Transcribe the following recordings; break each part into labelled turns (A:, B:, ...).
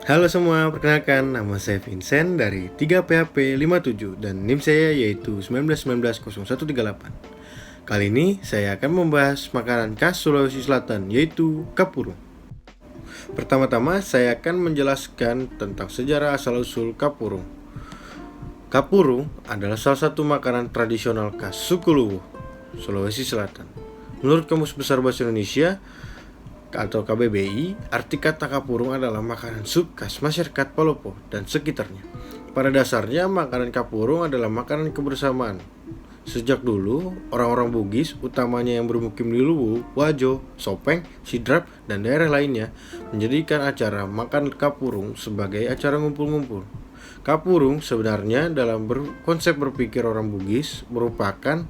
A: Halo semua, perkenalkan nama saya Vincent dari 3PHP57 dan NIM saya yaitu 19190138. Kali ini saya akan membahas makanan khas Sulawesi Selatan yaitu kapurung. Pertama-tama saya akan menjelaskan tentang sejarah asal-usul kapurung. Kapurung adalah salah satu makanan tradisional khas suku Luwu, Sulawesi Selatan. Menurut Kamus Besar Bahasa Indonesia atau KBBI, arti kata kapurung adalah makanan sup khas masyarakat Palopo dan sekitarnya. Pada dasarnya, makanan kapurung adalah makanan kebersamaan. Sejak dulu, orang-orang Bugis, utamanya yang bermukim di Luwu, Wajo, Sopeng, Sidrap, dan daerah lainnya, menjadikan acara makan kapurung sebagai acara ngumpul-ngumpul. Kapurung sebenarnya dalam konsep berpikir orang Bugis merupakan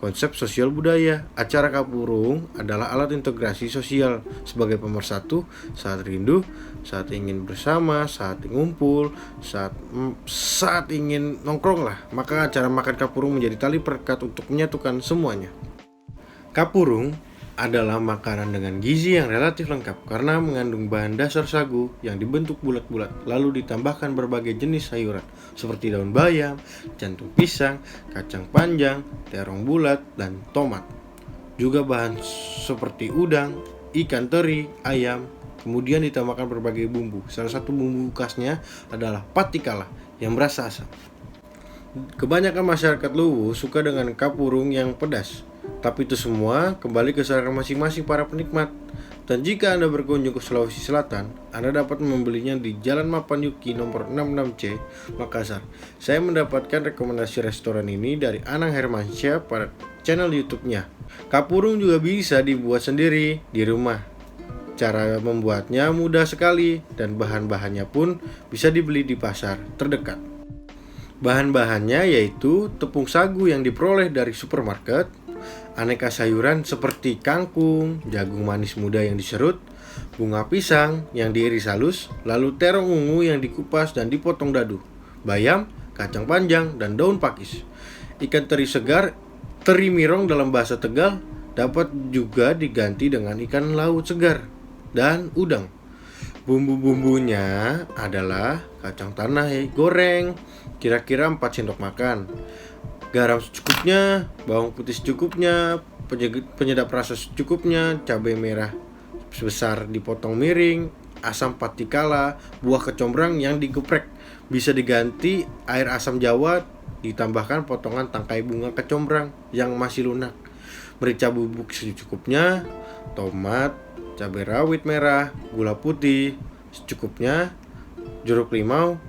A: konsep sosial budaya. Acara kapurung adalah alat integrasi sosial sebagai pemersatu saat rindu, saat ingin bersama, saat ngumpul, saat ingin nongkrong lah. Maka acara makan kapurung menjadi tali perekat untuk menyatukan semuanya. Kapurung adalah makanan dengan gizi yang relatif lengkap karena mengandung bahan dasar sagu yang dibentuk bulat-bulat lalu ditambahkan berbagai jenis sayuran seperti daun bayam, jantung pisang, kacang panjang, terong bulat, dan tomat. Juga bahan seperti udang, ikan teri, ayam, kemudian ditambahkan berbagai bumbu. Salah satu bumbu khasnya adalah patikala yang berasa asam. Kebanyakan masyarakat Luwu suka dengan kapurung yang pedas. Tapi itu semua kembali ke selera masing-masing para penikmat. Dan jika Anda berkunjung ke Sulawesi Selatan, Anda dapat membelinya di Jalan Mapan Yuki nomor 66C, Makassar. Saya mendapatkan rekomendasi restoran ini dari Anang Hermansyah pada channel YouTube-nya. Kapurung juga bisa dibuat sendiri di rumah. Cara membuatnya mudah sekali dan bahan-bahannya pun bisa dibeli di pasar terdekat. Bahan-bahannya yaitu tepung sagu yang diperoleh dari supermarket, aneka sayuran seperti kangkung, jagung manis muda yang diserut, bunga pisang yang diiris halus, lalu terong ungu yang dikupas dan dipotong dadu, bayam, kacang panjang, dan daun pakis. Ikan teri segar, teri mirong dalam bahasa Tegal, dapat juga diganti dengan ikan laut segar, dan udang. Bumbu-bumbunya adalah kacang tanah goreng, kira-kira 4 sendok makan, garam secukupnya, bawang putih secukupnya, penyedap rasa secukupnya, cabai merah sebesar dipotong miring, asam patikala, buah kecombrang yang digeprek. Bisa diganti air asam jawa, ditambahkan potongan tangkai bunga kecombrang yang masih lunak, merica bubuk secukupnya, tomat, cabai rawit merah, gula putih secukupnya, jeruk limau.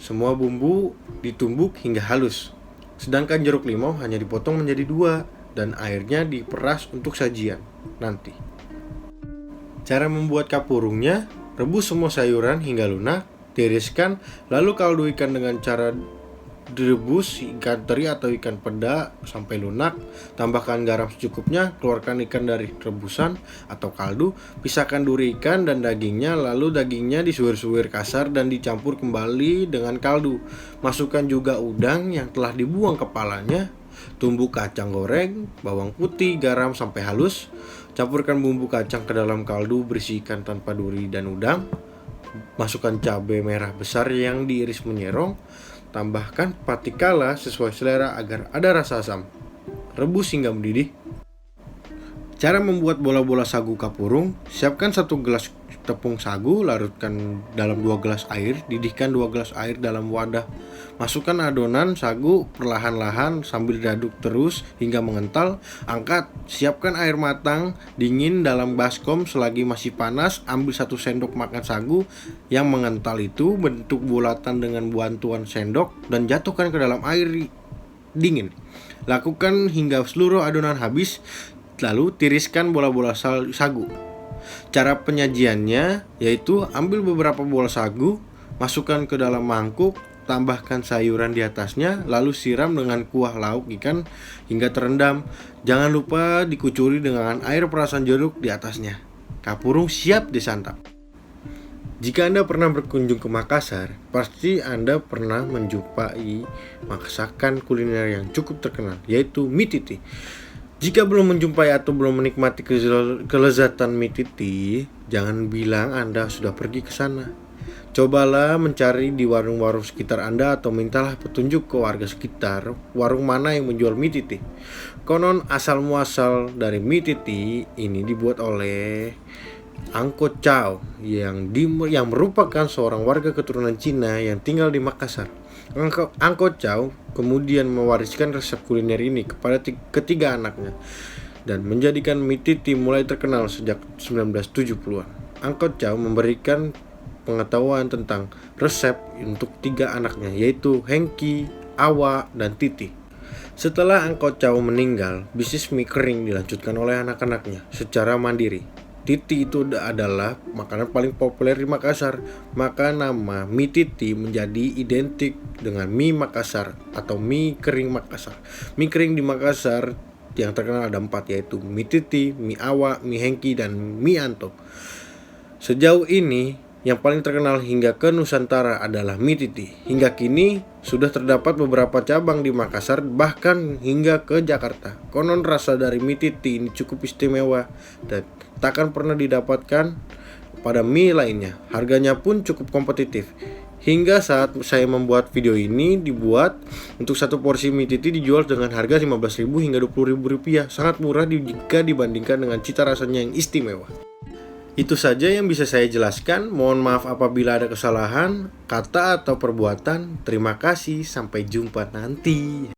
A: Semua bumbu ditumbuk hingga halus. Sedangkan jeruk limau hanya dipotong menjadi 2 dan airnya diperas untuk sajian nanti. Cara membuat kapurungnya, rebus semua sayuran hingga lunak, tiriskan, lalu kaldu ikan dengan cara direbus ikan teri atau ikan peda sampai lunak, tambahkan garam secukupnya, keluarkan ikan dari rebusan atau kaldu, pisahkan duri ikan dan dagingnya, lalu dagingnya disuir-suir kasar dan dicampur kembali dengan kaldu. Masukkan juga udang yang telah dibuang kepalanya, tumbuk kacang goreng, bawang putih, garam sampai halus, campurkan bumbu kacang ke dalam kaldu berisi ikan tanpa duri dan udang, masukkan cabai merah besar yang diiris menyerong, tambahkan patikala sesuai selera agar ada rasa asam. Rebus hingga mendidih. Cara membuat bola-bola sagu kapurung, siapkan 1 gelas tepung sagu, larutkan dalam 2 gelas air, didihkan 2 gelas air dalam wadah. Masukkan adonan sagu perlahan-lahan sambil diaduk terus hingga mengental. Angkat, siapkan air matang dingin dalam baskom selagi masih panas. Ambil 1 sendok makan sagu yang mengental itu, bentuk bulatan dengan bantuan sendok dan jatuhkan ke dalam air dingin. Lakukan hingga seluruh adonan habis, lalu tiriskan bola-bola sagu. Cara penyajiannya yaitu ambil beberapa bola sagu, masukkan ke dalam mangkuk, tambahkan sayuran di atasnya, lalu siram dengan kuah lauk ikan hingga terendam. Jangan lupa dikucuri dengan air perasan jeruk di atasnya. Kapurung siap disantap. Jika Anda pernah berkunjung ke Makassar, pasti Anda pernah menjumpai masakan kuliner yang cukup terkenal, yaitu mie titi. Jika belum menjumpai atau belum menikmati kelezatan mie titi, jangan bilang Anda sudah pergi ke sana. Cobalah mencari di warung-warung sekitar Anda atau mintalah petunjuk ke warga sekitar warung mana yang menjual mie titi. Konon asal muasal dari mie titi ini dibuat oleh Angko Chow yang merupakan seorang warga keturunan Cina yang tinggal di Makassar. Angko Chow kemudian mewariskan resep kuliner ini kepada ketiga anaknya dan menjadikan mie titi mulai terkenal sejak 1970-an. Angko Chow memberikan pengetahuan tentang resep untuk tiga anaknya, yaitu Hengki, Awa, dan Titi. Setelah Angko Chow meninggal, bisnis mie kering dilanjutkan oleh anak-anaknya secara mandiri. Titi itu adalah makanan paling populer di Makassar, maka nama mie titi menjadi identik dengan mie Makassar atau mie kering Makassar. Mie kering di Makassar yang terkenal ada 4, yaitu mie titi, mie Awa, mie Hengki, dan mie Anto. Sejauh ini, yang paling terkenal hingga ke Nusantara adalah mie titi. Hingga kini sudah terdapat beberapa cabang di Makassar, bahkan hingga ke Jakarta. Konon rasa dari mie titi ini cukup istimewa dan takkan pernah didapatkan pada mie lainnya. Harganya pun cukup kompetitif. Hingga saat saya membuat video ini dibuat untuk satu porsi mie titi dijual dengan harga 15.000 hingga 20.000 rupiah. Sangat murah jika dibandingkan dengan cita rasanya yang istimewa. Itu saja yang bisa saya jelaskan. Mohon maaf apabila ada kesalahan kata atau perbuatan. Terima kasih, sampai jumpa nanti.